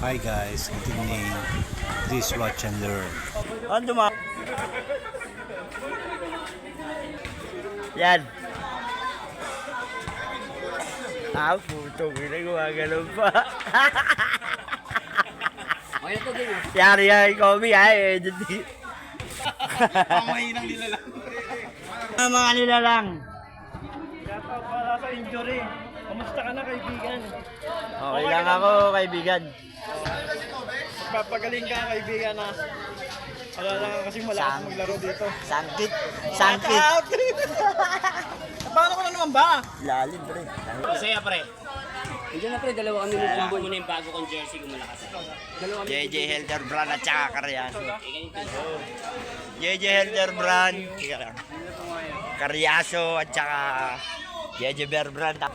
Hi guys, continuing this watch and learn. Ano ma? Yan. Ah, puto, ginagawa pa. Yari yan, Kobe, ay. Ang mahinang nilalang. Mga nilalang. Para sa injury. Kamusta ka na, kaibigan? Okay lang ako, kaibigan. Papagaling ka, kaibigan, na. Wala lang kasi malakas maglaro dito. Sangkit. Sangkit. Out! Paano ko na naman ba? Lalim, pre. Masaya pre. Diyan na pre, dalawa kami nung muna yung bago kong jersey kung malakas. JJ Helderbrand at saka Carriazo. JJ Helderbrand. Carriazo at saka JJ Helderbrand.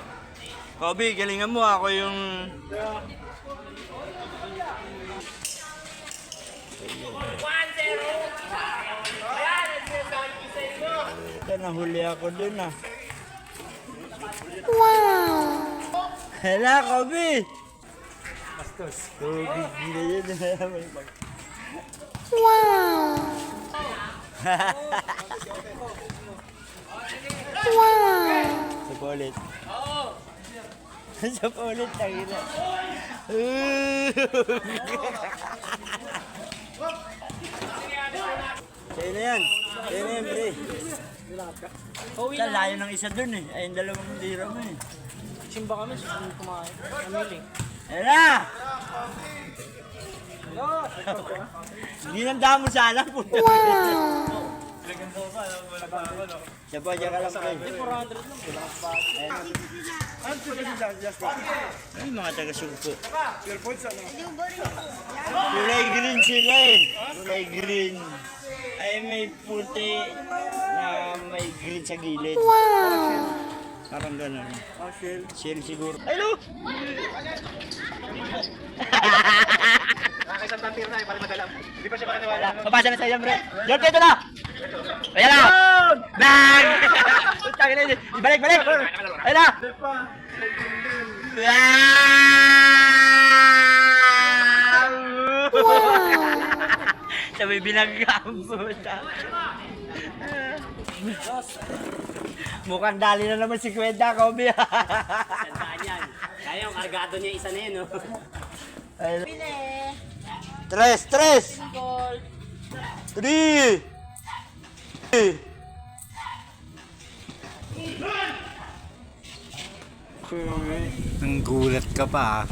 Kobe, galingan mo. Ako yung... Ito, nahuli ako dun ah. Wow! Hala, Kobe! Bastos. Kobe, gila yun. Wow! Wow! Sa polit. Sa polit, tangina. Sa'yo na yan. Sa'yo na yan, pre. Sa layo ng isa dun eh. Ay, yung dalawang dira mo eh. Simba kami, kumain. Namili. Ayan na! Hindi nanda mo sana, puto. Siya ka lang, pre. 400 lang. Ay, mga taga-sugpo. Kulay green sila eh. Kulay green. Ay, may puti na may green sa gilid. Wow! Parang gano'n. Shell siguro. Ay, lo! Papasa na sa'yo, bre. York, ito na! Ayan na! Bang! Tangin na yun. Ibalik! Ayan na! Sabay binagkamot. Mukhang dali na naman si Kwenta, Kobe. Sandaan yan. Kaya yung kargado niya isa na yun, no? Tres! 3! Nang gulat ka pa.